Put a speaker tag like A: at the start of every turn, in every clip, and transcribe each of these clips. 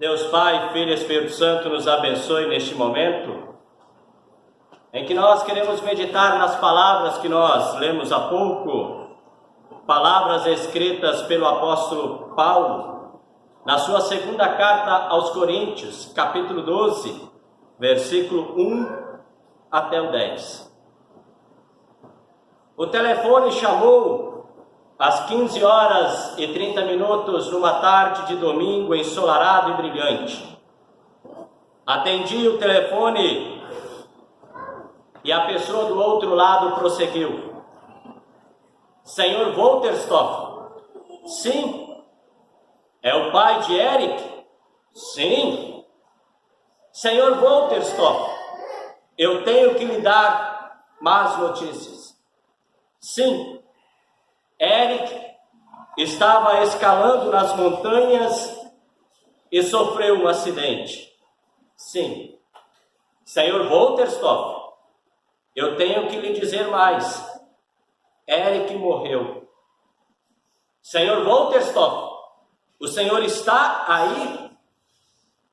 A: Deus Pai, Filho e Espírito Santo nos abençoe neste momento em que nós queremos meditar nas palavras que nós lemos há pouco, palavras escritas pelo apóstolo Paulo, na sua segunda carta aos Coríntios, capítulo 12, versículo 1 até o 10. O telefone chamou às 15 horas e 30 minutos numa tarde de domingo ensolarado e brilhante. Atendi o telefone e a pessoa do outro lado prosseguiu. Senhor Wolterstorff? Sim. É o pai de Eric? Sim. Senhor Wolterstorff, eu tenho que lhe dar más notícias. Sim. Eric estava escalando nas montanhas e sofreu um acidente. Sim. Senhor Wolterstorff, eu tenho que lhe dizer mais. Eric morreu. Senhor Wolterstorff, o senhor está aí?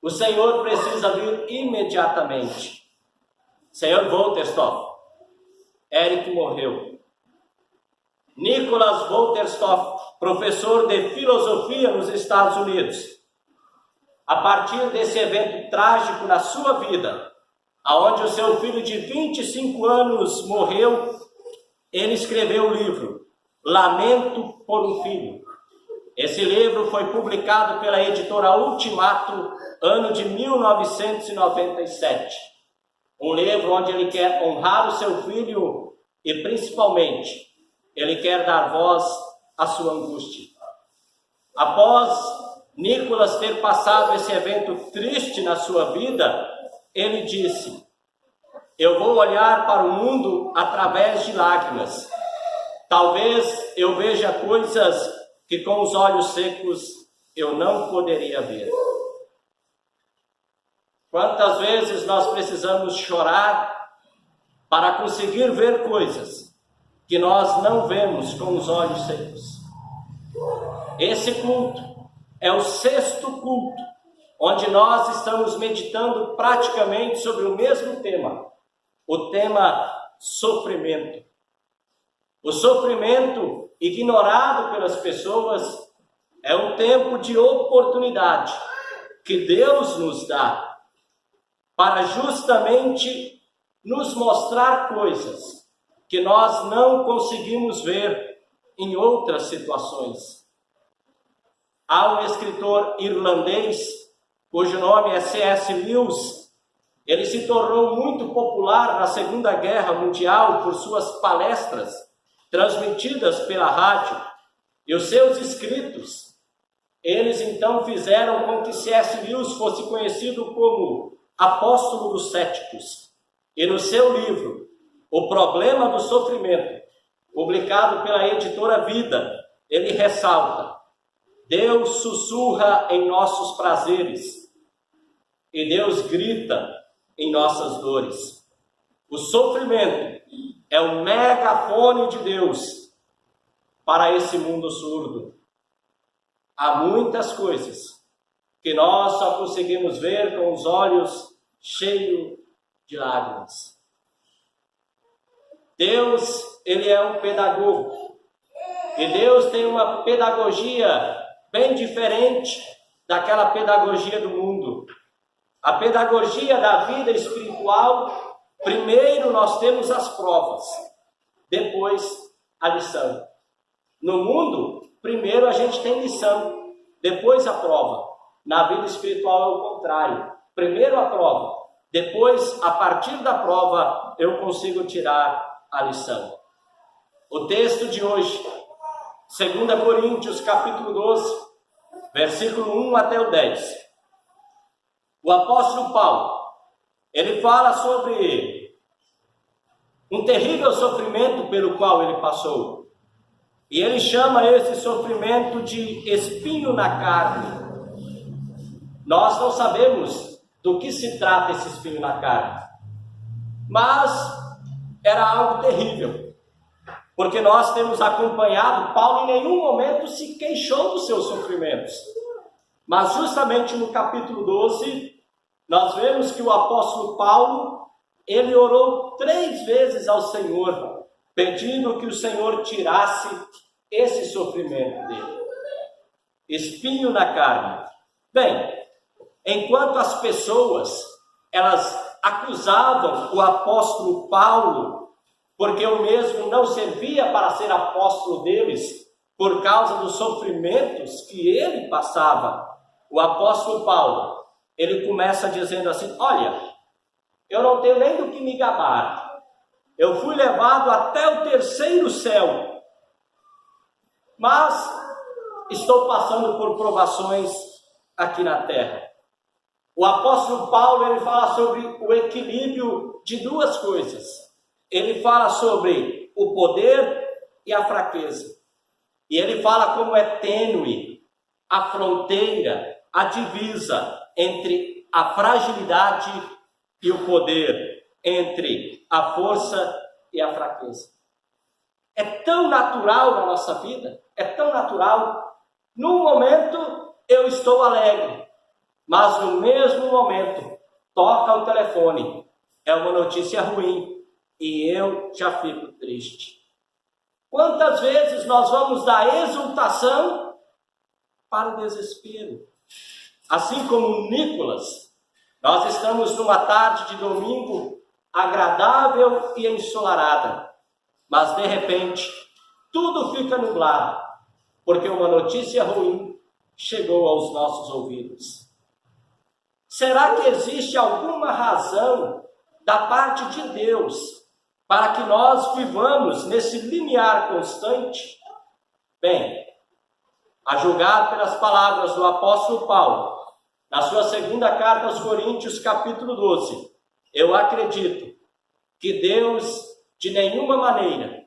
A: O senhor precisa vir imediatamente. Senhor Wolterstorff, Eric morreu. Nicholas Wolterstorff, professor de filosofia nos Estados Unidos. A partir desse evento trágico na sua vida, aonde o seu filho de 25 anos morreu, ele escreveu o livro Lamento por um Filho. Esse livro foi publicado pela editora Ultimato, ano de 1997. Um livro onde ele quer honrar o seu filho e, principalmente, ele quer dar voz à sua angústia. Após Nicholas ter passado esse evento triste na sua vida, ele disse: eu vou olhar para o mundo através de lágrimas. Talvez eu veja coisas que com os olhos secos eu não poderia ver. Quantas vezes nós precisamos chorar para conseguir ver coisas que nós não vemos com os olhos secos? Esse culto é o sexto culto, onde nós estamos meditando praticamente sobre o mesmo tema, o tema sofrimento. O sofrimento, ignorado pelas pessoas, é um tempo de oportunidade que Deus nos dá para justamente nos mostrar coisas que nós não conseguimos ver em outras situações. Há um escritor irlandês, cujo nome é C.S. Lewis. Ele se tornou muito popular na Segunda Guerra Mundial por suas palestras, transmitidas pela rádio, e os seus escritos. Eles então fizeram com que C.S. Lewis fosse conhecido como apóstolo dos céticos. E no seu livro, O Problema do Sofrimento, publicado pela editora Vida, ele ressalta: Deus sussurra em nossos prazeres e Deus grita em nossas dores. O sofrimento é o megafone de Deus para esse mundo surdo. Há muitas coisas que nós só conseguimos ver com os olhos cheios de lágrimas. Deus, ele é um pedagogo. E Deus tem uma pedagogia bem diferente daquela pedagogia do mundo. A pedagogia da vida espiritual, primeiro nós temos as provas, depois a lição. No mundo, primeiro a gente tem lição, depois a prova. Na vida espiritual é o contrário. Primeiro a prova, depois, a partir da prova, eu consigo tirar a lição. O texto de hoje, 2 Coríntios, capítulo 12, versículo 1 até o 10. O apóstolo Paulo, ele fala sobre um terrível sofrimento pelo qual ele passou. E ele chama esse sofrimento de espinho na carne. Nós não sabemos do que se trata esse espinho na carne, mas era algo terrível, porque nós temos acompanhado, Paulo em nenhum momento se queixou dos seus sofrimentos, Mas justamente no capítulo 12, nós vemos que o apóstolo Paulo, ele orou 3 vezes ao Senhor, pedindo que o Senhor tirasse esse sofrimento dele. Espinho na carne. Bem, enquanto as pessoas, elas acusavam o apóstolo Paulo, porque o mesmo não servia para ser apóstolo deles, por causa dos sofrimentos que ele passava, o apóstolo Paulo, ele começa dizendo assim: olha, eu não tenho nem do que me gabar, eu fui levado até o 3º céu, mas estou passando por provações aqui na terra. O apóstolo Paulo, ele fala sobre o equilíbrio de 2 coisas. Ele fala sobre o poder e a fraqueza. E ele fala como é tênue a fronteira, a divisa entre a fragilidade e o poder, entre a força e a fraqueza. É tão natural na nossa vida, é tão natural. Num momento eu estou alegre, mas no mesmo momento toca o telefone, é uma notícia ruim e eu já fico triste. Quantas vezes nós vamos da exultação para o desespero? Assim como Nicolas, nós estamos numa tarde de domingo agradável e ensolarada, mas de repente tudo fica nublado, porque uma notícia ruim chegou aos nossos ouvidos. Será que existe alguma razão da parte de Deus para que nós vivamos nesse limiar constante? Bem, a julgar pelas palavras do apóstolo Paulo, na sua 2ª carta aos Coríntios, capítulo 12, eu acredito que Deus, de nenhuma maneira,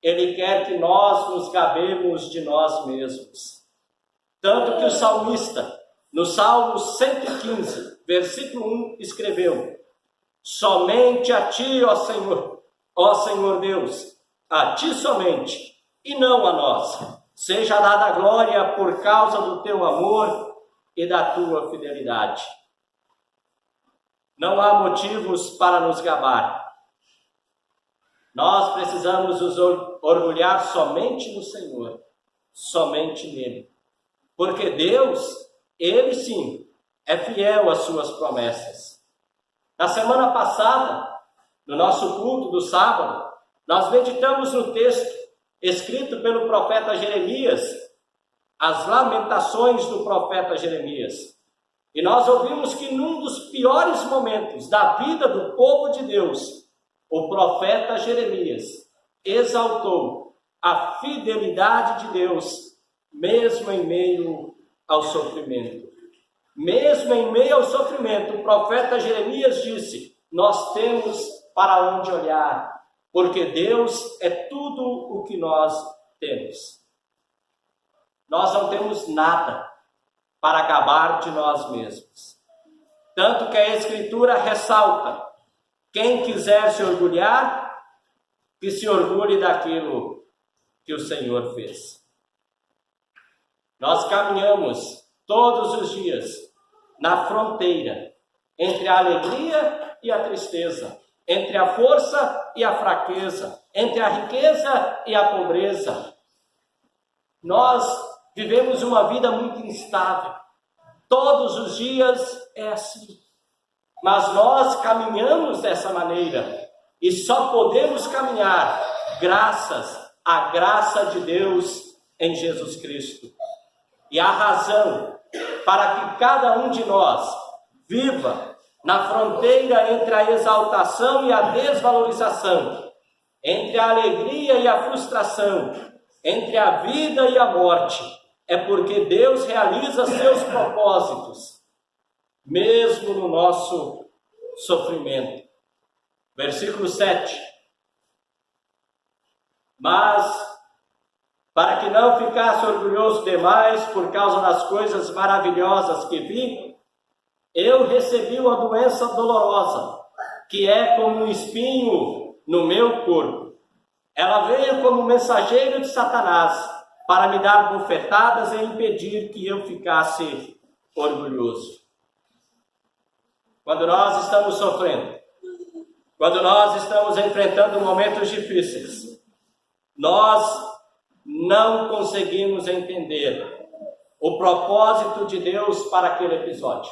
A: Ele quer que nós nos gabemos de nós mesmos. Tanto que o salmista, no Salmo 115, versículo 1, escreveu: somente a Ti, ó Senhor Deus, a Ti somente, e não a nós, seja dada a glória por causa do Teu amor e da Tua fidelidade. Não há motivos para nos gabar. Nós precisamos nos orgulhar somente no Senhor, somente nele. Porque Deus, Ele sim, é fiel às suas promessas. Na semana passada, no nosso culto do sábado, nós meditamos no texto escrito pelo profeta Jeremias, as lamentações do profeta Jeremias. E nós ouvimos que num dos piores momentos da vida do povo de Deus, o profeta Jeremias exaltou a fidelidade de Deus, mesmo em meio ao sofrimento. Mesmo em meio ao sofrimento, o profeta Jeremias disse: nós temos para onde olhar, porque Deus é tudo o que nós temos. Nós não temos nada para gabar de nós mesmos. Tanto que a Escritura ressalta: quem quiser se orgulhar, que se orgulhe daquilo que o Senhor fez. Nós caminhamos todos os dias na fronteira entre a alegria e a tristeza, entre a força e a fraqueza, entre a riqueza e a pobreza. Nós vivemos uma vida muito instável. Todos os dias é assim. Mas nós caminhamos dessa maneira e só podemos caminhar graças à graça de Deus em Jesus Cristo. E a razão para que cada um de nós viva na fronteira entre a exaltação e a desvalorização, entre a alegria e a frustração, entre a vida e a morte, é porque Deus realiza seus propósitos, mesmo no nosso sofrimento. Versículo 7. Mas, para que não ficasse orgulhoso demais por causa das coisas maravilhosas que vi, eu recebi uma doença dolorosa, que é como um espinho no meu corpo. Ela veio como mensageiro de Satanás, para me dar bofetadas e impedir que eu ficasse orgulhoso. Quando nós estamos sofrendo, quando nós estamos enfrentando momentos difíceis, nós não conseguimos entender o propósito de Deus para aquele episódio.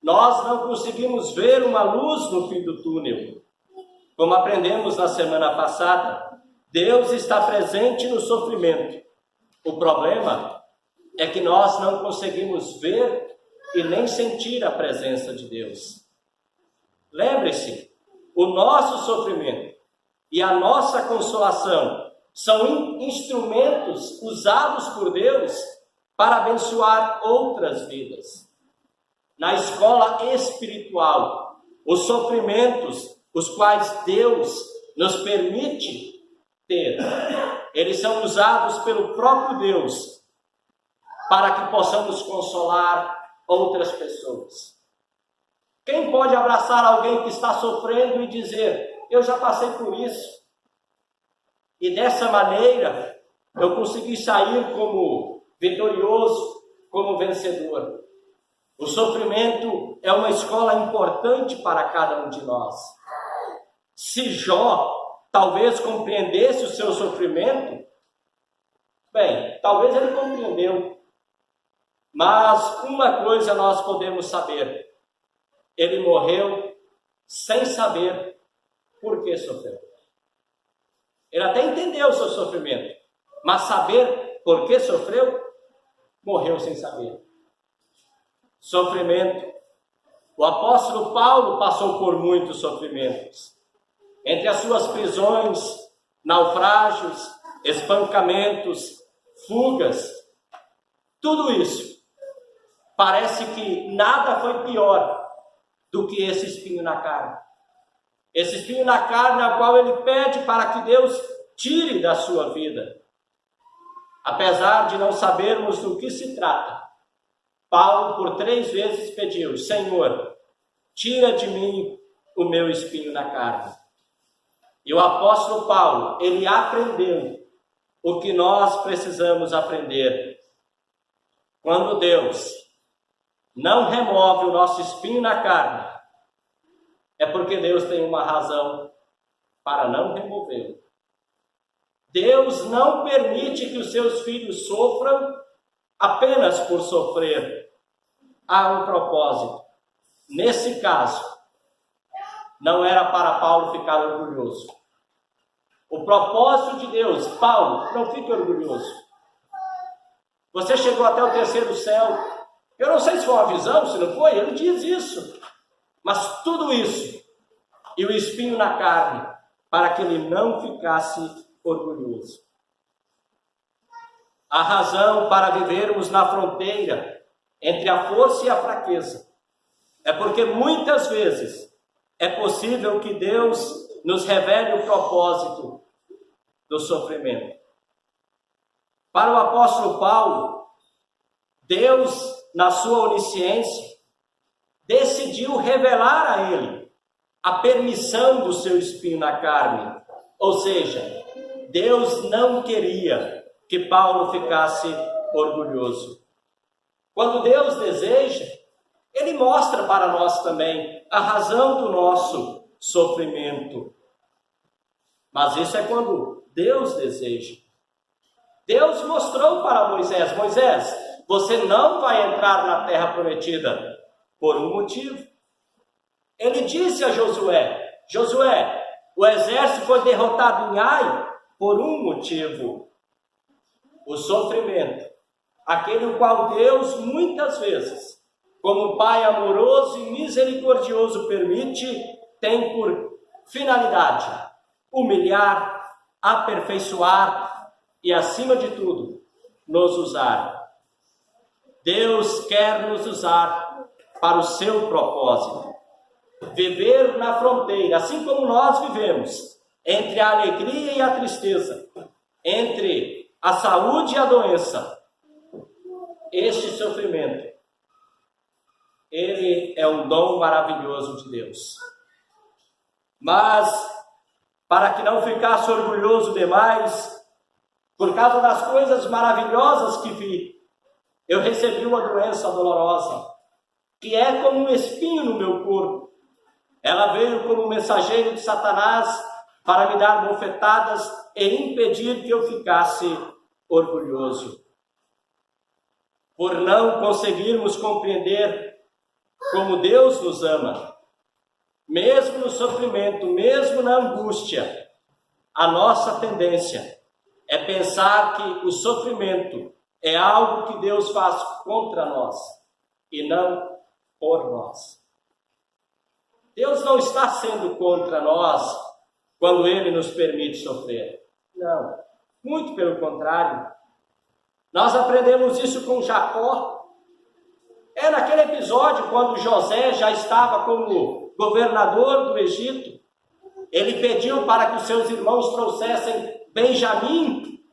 A: Nós não conseguimos ver uma luz no fim do túnel. Como aprendemos na semana passada, Deus está presente no sofrimento. O problema é que nós não conseguimos ver e nem sentir a presença de Deus. Lembre-se, o nosso sofrimento e a nossa consolação são instrumentos usados por Deus para abençoar outras vidas. Na escola espiritual, os sofrimentos, os quais Deus nos permite ter, eles são usados pelo próprio Deus para que possamos consolar outras pessoas. Quem pode abraçar alguém que está sofrendo e dizer: eu já passei por isso, e dessa maneira eu consegui sair como vitorioso, como vencedor? O sofrimento é uma escola importante para cada um de nós. Se Jó talvez compreendesse o seu sofrimento, bem, talvez ele compreendeu. Mas uma coisa nós podemos saber: ele morreu sem saber por que sofreu. Ele até entendeu o seu sofrimento, mas saber por que sofreu, morreu sem saber. Sofrimento. O apóstolo Paulo passou por muitos sofrimentos. Entre as suas prisões, naufrágios, espancamentos, fugas, tudo isso, parece que nada foi pior do que esse espinho na carne. Esse espinho na carne ao qual ele pede para que Deus tire da sua vida. Apesar de não sabermos do que se trata, Paulo por 3 vezes pediu: Senhor, tira de mim o meu espinho na carne. E o apóstolo Paulo, ele aprendeu o que nós precisamos aprender. Quando Deus não remove o nosso espinho na carne, é porque Deus tem uma razão para não removê-lo. Deus não permite que os seus filhos sofram apenas por sofrer. Há um propósito. Nesse caso, não era para Paulo ficar orgulhoso. O propósito de Deus: Paulo, não fique orgulhoso. Você chegou até o 3º céu. Eu não sei se foi uma visão, se não foi, ele diz isso. Mas tudo isso, e o espinho na carne, para que ele não ficasse orgulhoso. A razão para vivermos na fronteira entre a força e a fraqueza é porque muitas vezes é possível que Deus nos revele o propósito do sofrimento. Para o apóstolo Paulo, Deus, na sua onisciência, decidiu revelar a ele a permissão do seu espinho na carne. Ou seja, Deus não queria que Paulo ficasse orgulhoso. Quando Deus deseja, Ele mostra para nós também a razão do nosso sofrimento. Mas isso é quando Deus deseja. Deus mostrou para Moisés: Moisés, você não vai entrar na terra prometida por um motivo. Ele disse a Josué: Josué, o exército foi derrotado em Ai por um motivo. O sofrimento, aquele o qual Deus muitas vezes, como Pai amoroso e misericordioso permite, tem por finalidade humilhar, aperfeiçoar e, acima de tudo, nos usar. Deus quer nos usar para o seu propósito. Viver na fronteira, assim como nós vivemos, entre a alegria e a tristeza, entre a saúde e a doença. Este sofrimento, ele é um dom maravilhoso de Deus. Mas, para que não ficasse orgulhoso demais, por causa das coisas maravilhosas que vi, eu recebi uma doença dolorosa, que é como um espinho no meu corpo. Ela veio como um mensageiro de Satanás para me dar bofetadas e impedir que eu ficasse orgulhoso. Por não conseguirmos compreender como Deus nos ama, mesmo no sofrimento, mesmo na angústia, a nossa tendência é pensar que o sofrimento é algo que Deus faz contra nós e não por nós. Deus não está sendo contra nós quando Ele nos permite sofrer. Não, muito pelo contrário. Nós aprendemos isso com Jacó. É naquele episódio quando José já estava como governador do Egito. Ele pediu para que os seus irmãos trouxessem Benjamim.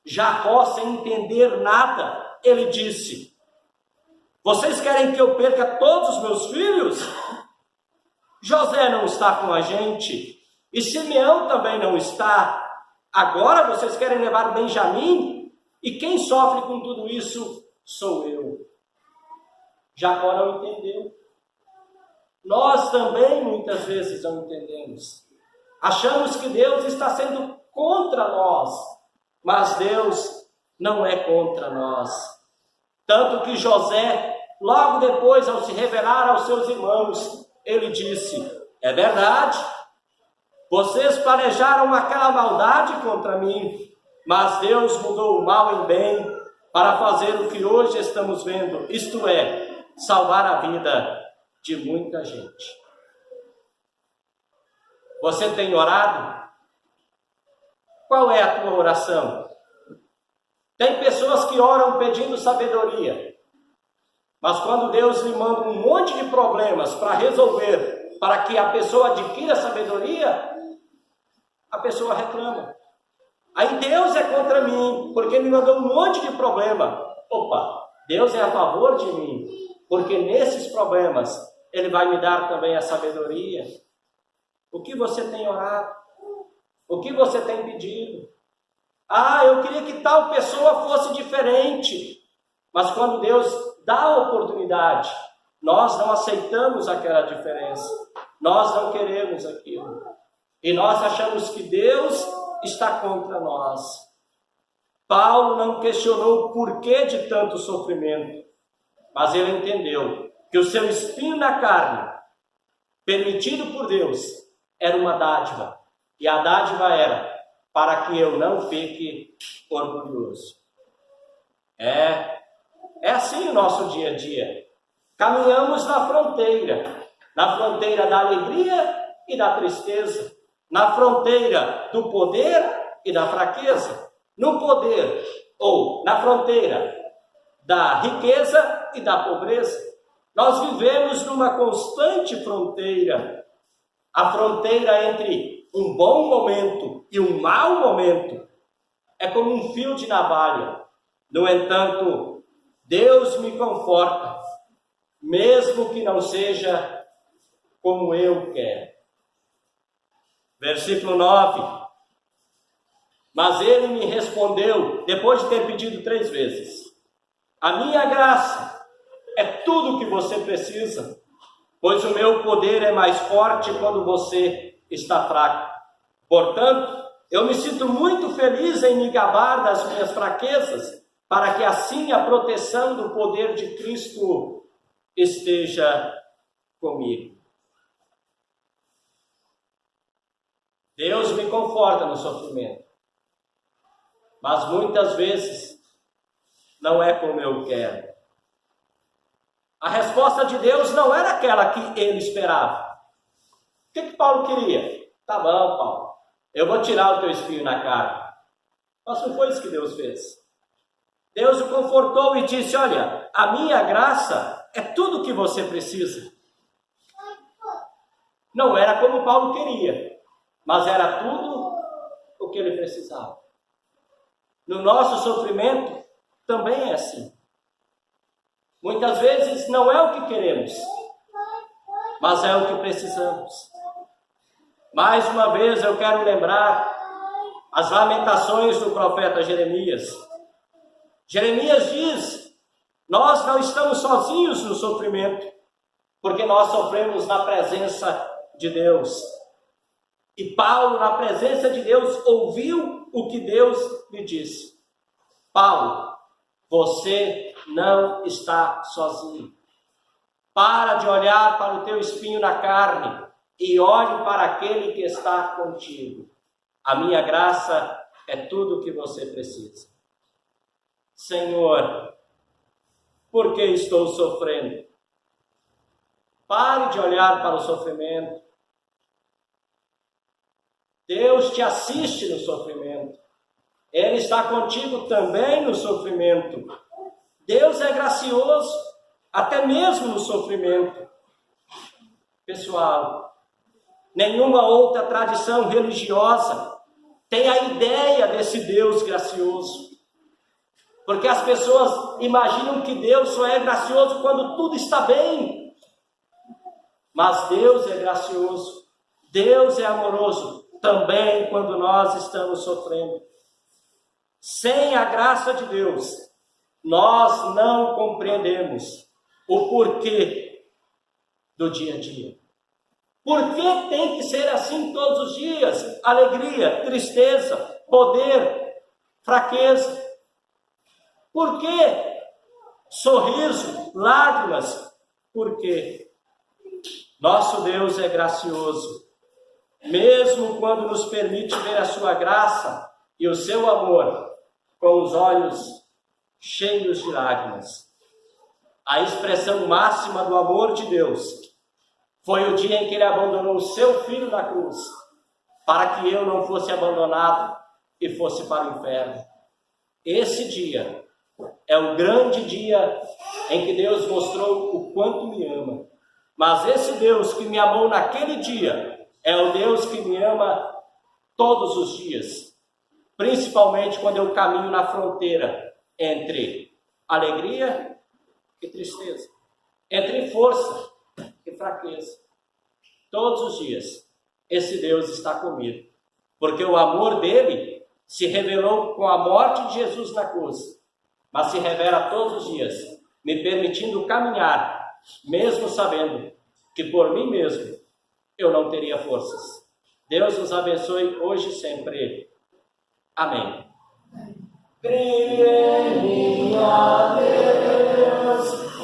A: Jacó, sem entender nada, ele disse: vocês querem que eu perca todos os meus filhos? José não está com a gente, e Simeão também não está. Agora vocês querem levar Benjamim? E quem sofre com tudo isso sou eu. Jacó não entendeu. Nós também muitas vezes não entendemos. Achamos que Deus está sendo contra nós, mas Deus não é contra nós. Tanto que José, logo depois, ao se revelar aos seus irmãos, ele disse: é verdade, vocês planejaram aquela maldade contra mim, mas Deus mudou o mal em bem para fazer o que hoje estamos vendo, isto é, salvar a vida de muita gente. Você tem orado? Qual é a tua oração? Tem pessoas que oram pedindo sabedoria, mas quando Deus lhe manda um monte de problemas para resolver, para que a pessoa adquira sabedoria, a pessoa reclama. Aí Deus é contra mim, porque me mandou um monte de problema. Opa, Deus é a favor de mim, porque nesses problemas Ele vai me dar também a sabedoria. O que você tem orado? O que você tem pedido? Ah, eu queria que tal pessoa fosse diferente. Mas quando Deus dá a oportunidade, nós não aceitamos aquela diferença. Nós não queremos aquilo. E nós achamos que Deus está contra nós. Paulo não questionou o porquê de tanto sofrimento, mas ele entendeu que o seu espinho na carne, permitido por Deus, era uma dádiva. E a dádiva era para que eu não fique orgulhoso. É assim o nosso dia a dia. Caminhamos na fronteira da alegria e da tristeza, na fronteira do poder e da fraqueza, no poder ou na fronteira da riqueza e da pobreza. Nós vivemos numa constante fronteira, a fronteira entre um bom momento e um mau momento é como um fio de navalha. No entanto, Deus me conforta, mesmo que não seja como eu quero. Versículo 9. Mas ele me respondeu, depois de ter pedido 3 vezes: a minha graça é tudo o que você precisa, pois o meu poder é mais forte quando você está fraco. Portanto, eu me sinto muito feliz em me gabar das minhas fraquezas, para que assim a proteção do poder de Cristo esteja comigo. Deus me conforta no sofrimento, mas muitas vezes não é como eu quero. A resposta de Deus não era aquela que ele esperava. O que Paulo queria? Tá bom, Paulo, eu vou tirar o teu espinho na carne. Mas não foi isso que Deus fez. Deus o confortou e disse: olha, a minha graça é tudo o que você precisa. Não era como Paulo queria, mas era tudo o que ele precisava. No nosso sofrimento também é assim. Muitas vezes não é o que queremos, mas é o que precisamos. Mais uma vez eu quero lembrar as lamentações do profeta Jeremias. Jeremias diz Nós não estamos sozinhos no sofrimento, porque nós sofremos na presença de Deus. E Paulo, na presença de Deus, ouviu o que Deus lhe disse. Paulo, você não está sozinho. Para de olhar para o teu espinho na carne e olhe para aquele que está contigo. A minha graça é tudo o que você precisa. Senhor, por que estou sofrendo? Pare de olhar para o sofrimento. Deus te assiste no sofrimento. Ele está contigo também no sofrimento. Deus é gracioso, até mesmo no sofrimento. Pessoal, nenhuma outra tradição religiosa tem a ideia desse Deus gracioso. Porque as pessoas imaginam que Deus só é gracioso quando tudo está bem. Mas Deus é gracioso, Deus é amoroso, também quando nós estamos sofrendo. Sem a graça de Deus, nós não compreendemos o porquê do dia a dia. Por que tem que ser assim todos os dias? Alegria, tristeza, poder, fraqueza. Por que sorriso, lágrimas? Por quê? Nosso Deus é gracioso, mesmo quando nos permite ver a sua graça e o seu amor com os olhos cheios de lágrimas. A expressão máxima do amor de Deus foi o dia em que Ele abandonou o seu Filho na cruz, para que eu não fosse abandonado e fosse para o inferno. Esse dia é o grande dia em que Deus mostrou o quanto me ama. Mas esse Deus que me amou naquele dia é o Deus que me ama todos os dias, principalmente quando eu caminho na fronteira entre alegria e tristeza, entre força e fraqueza. Todos os dias esse Deus está comigo, porque o amor dele se revelou com a morte de Jesus na cruz, mas se revela todos os dias, me permitindo caminhar, mesmo sabendo que por mim mesmo eu não teria forças. Deus nos abençoe hoje e sempre. Amém. Crê em mim, a Deus,